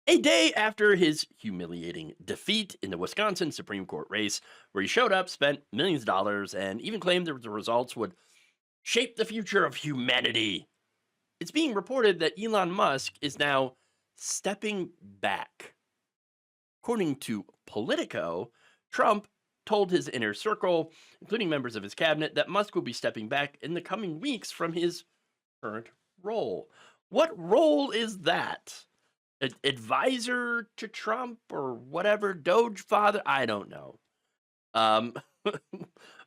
A day after his humiliating defeat in the Wisconsin Supreme Court race, where he showed up, spent millions of dollars, and even claimed that the results would shape the future of humanity. It's being reported that Elon Musk is now stepping back. According to Politico, Trump told his inner circle, including members of his cabinet, that Musk will be stepping back in the coming weeks from his current role. What role is that? Advisor to Trump or whatever, Doge father? I don't know. Um,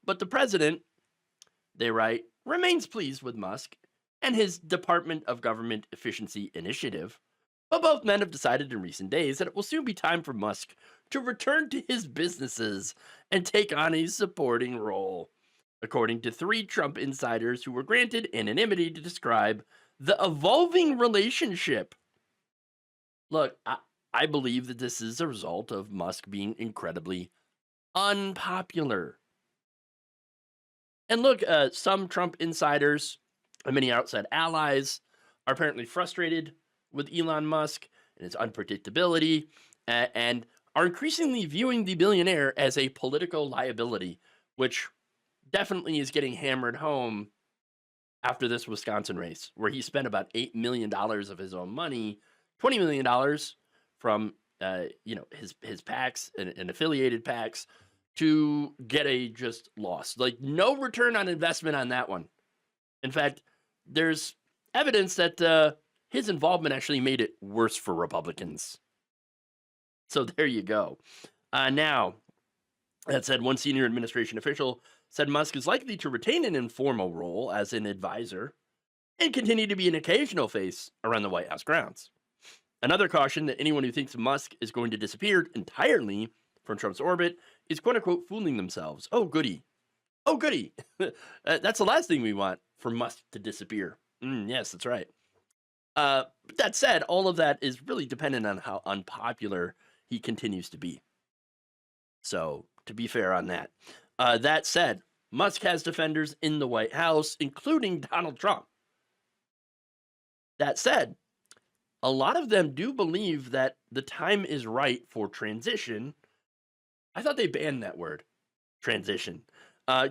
but the president, they write, remains pleased with Musk and his Department of Government Efficiency initiative. But both men have decided in recent days that it will soon be time for Musk to return to his businesses and take on a supporting role, according to three Trump insiders who were granted anonymity to describe the evolving relationship. Look, I believe that this is a result of Musk being incredibly unpopular. And look, some Trump insiders and many outside allies are apparently frustrated with Elon Musk and his unpredictability and are increasingly viewing the billionaire as a political liability, which definitely is getting hammered home after this Wisconsin race, where he spent about $8 million of his own money, $20 million from his PACs and affiliated PACs to get a just loss. Like no return on investment on that one. In fact, there's evidence that his involvement actually made it worse for Republicans. So there you go. Now, that said, one senior administration official said Musk is likely to retain an informal role as an advisor and continue to be an occasional face around the White House grounds. Another caution that anyone who thinks Musk is going to disappear entirely from Trump's orbit is quote unquote fooling themselves. Oh, goody. Oh, goody. That's the last thing we want for Musk to disappear. Yes, that's right. But that said, all of that is really dependent on how unpopular he continues to be. So, to be fair on that. That said, Musk has defenders in the White House, including Donald Trump. That said, a lot of them do believe that the time is right for transition. I thought they banned that word, transition,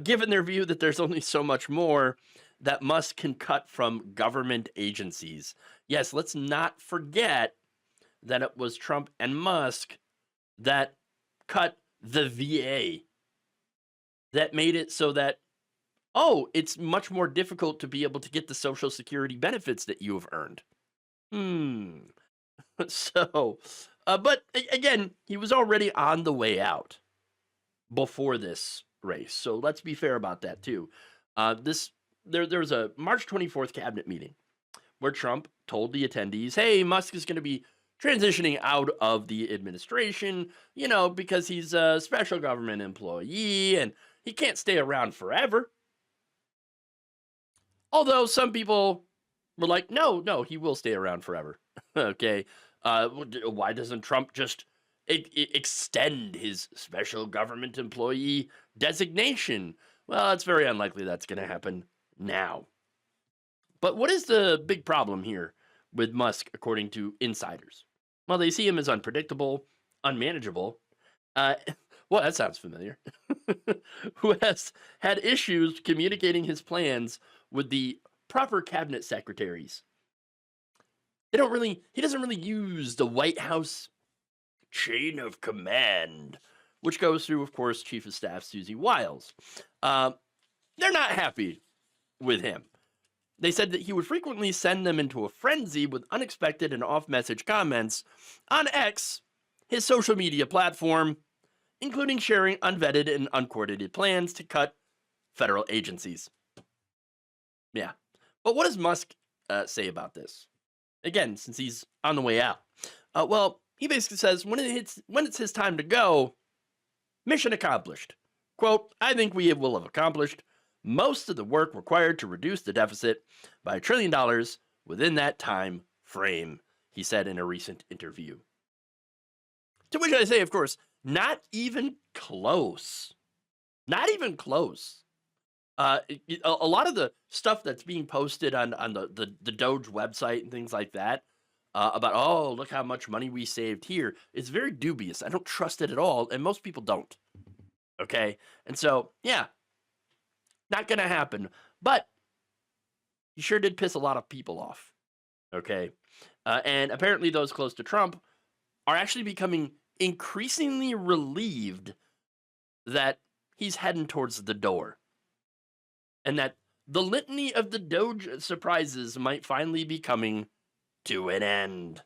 given their view that there's only so much more that Musk can cut from government agencies. Yes, let's not forget that it was Trump and Musk that cut the VA, that made it so that, oh, it's much more difficult to be able to get the Social Security benefits that you have earned. So, but again, he was already on the way out before this race. So let's be fair about that too. There was a March 24th cabinet meeting where Trump told the attendees, "Hey, Musk is going to be transitioning out of the administration, because he's a special government employee and he can't stay around forever." Although some people were like, no, he will stay around forever. Okay. Why doesn't Trump just extend his special government employee designation? Well, it's very unlikely that's going to happen now. But what is the big problem here with Musk, according to insiders? Well, they see him as unpredictable, unmanageable. Well, that sounds familiar. Who has had issues communicating his plans with the proper cabinet secretaries. He doesn't really use the White House chain of command, which goes through, of course, Chief of Staff Susie Wiles. They're not happy with him. They said that he would frequently send them into a frenzy with unexpected and off-message comments on X, his social media platform, including sharing unvetted and uncoordinated plans to cut federal agencies. Yeah. But what does Musk say about this? Again, since he's on the way out. Well, he basically says when it's his time to go, mission accomplished. Quote, I think we will have accomplished most of the work required to reduce the deficit by $1 trillion within that time frame, he said in a recent interview. To which I say, of course, not even close. Not even close. A lot of the stuff that's being posted on the Doge website and things like that, about, oh, look how much money we saved here, is very dubious. I don't trust it at all, and most people don't. Okay? And so, yeah, not going to happen. But he sure did piss a lot of people off. Okay? And apparently those close to Trump are actually becoming increasingly relieved that he's heading towards the door. And that the litany of the Doge surprises might finally be coming to an end.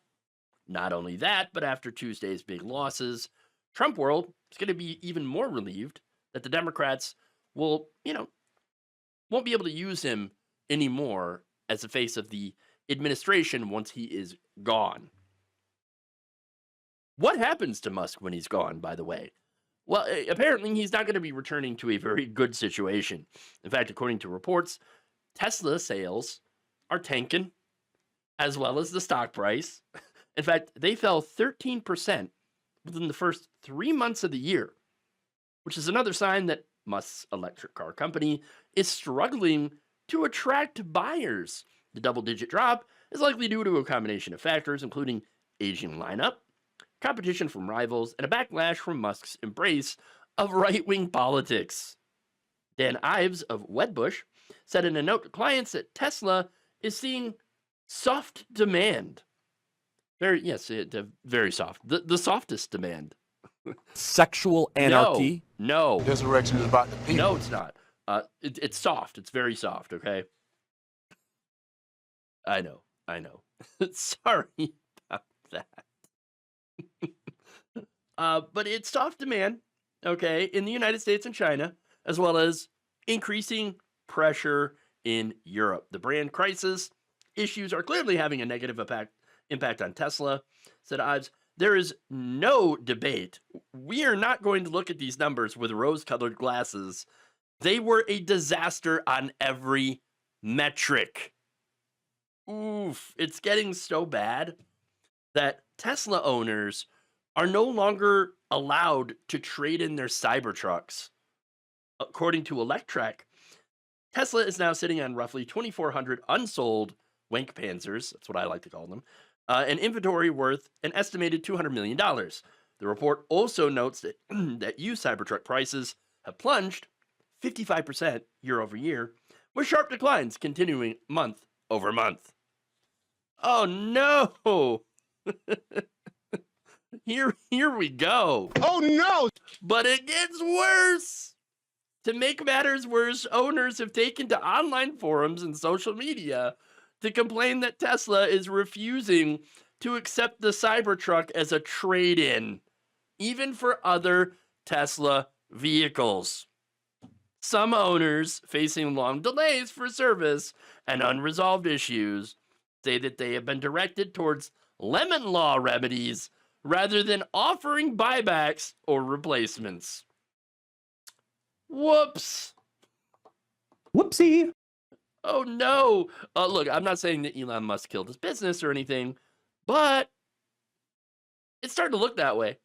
Not only that, but after Tuesday's big losses, Trumpworld is going to be even more relieved that the Democrats will, won't be able to use him anymore as the face of the administration once he is gone. What happens to Musk when he's gone, by the way? Well, apparently he's not going to be returning to a very good situation. In fact, according to reports, Tesla sales are tanking, as well as the stock price. In fact, they fell 13% within the first 3 months of the year, which is another sign that Musk's electric car company is struggling to attract buyers. The double-digit drop is likely due to a combination of factors, including aging lineup, competition from rivals, and a backlash from Musk's embrace of right-wing politics. Dan Ives of Wedbush said in a note to clients that Tesla is seeing soft demand. Very soft. The softest demand. Sexual anarchy? No. This election is about the people. No, it's not. It's soft. It's very soft, okay? I know. Sorry about that. But it's soft demand, okay, in the United States and China, as well as increasing pressure in Europe. The brand crisis issues are clearly having a negative impact on Tesla, said Ives. There is no debate. We are not going to look at these numbers with rose-colored glasses. They were a disaster on every metric. Oof, it's getting so bad that Tesla owners are no longer allowed to trade in their Cybertrucks. According to Electrek, Tesla is now sitting on roughly 2,400 unsold Wank Panzers, that's what I like to call them, an inventory worth an estimated $200 million. The report also notes that, that used Cybertruck prices have plunged 55% year over year, with sharp declines continuing month over month. Oh no! Here we go. Oh no! But it gets worse. To make matters worse, owners have taken to online forums and social media to complain that Tesla is refusing to accept the Cybertruck as a trade-in, even for other Tesla vehicles. Some owners, facing long delays for service and unresolved issues, say that they have been directed towards lemon law remedies rather than offering buybacks or replacements. Whoops. Whoopsie. Oh no. Look, I'm not saying that Elon Musk killed his business or anything, but it's starting to look that way.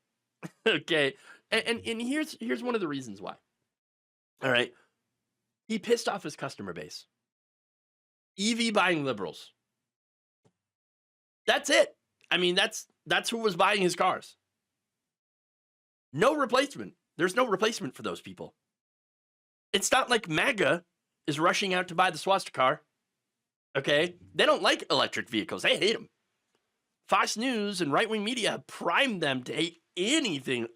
Okay. And here's one of the reasons why. All right. He pissed off his customer base. EV buying liberals. That's it. I mean, that's who was buying his cars. No replacement. There's no replacement for those people. It's not like MAGA is rushing out to buy the swastika car. Okay? They don't like electric vehicles. They hate them. Fox News and right-wing media have primed them to hate anything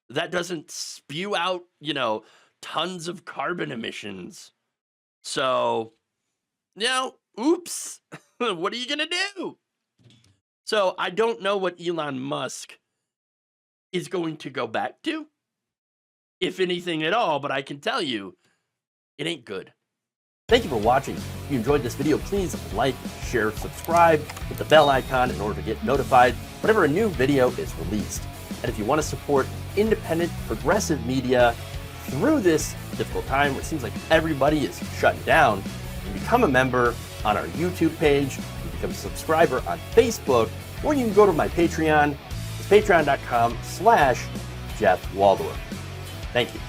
that doesn't spew out, tons of carbon emissions. So, oops. What are you going to do? So I don't know what Elon Musk is going to go back to, if anything at all, but I can tell you, it ain't good. Thank you for watching. If you enjoyed this video, please like, share, subscribe, hit the bell icon in order to get notified whenever a new video is released. And if you want to support independent, progressive media through this difficult time where it seems like everybody is shutting down, you can become a member on our YouTube page, you become a subscriber on Facebook, or you can go to my Patreon. It's patreon.com/Jeff Waldorf. Thank you.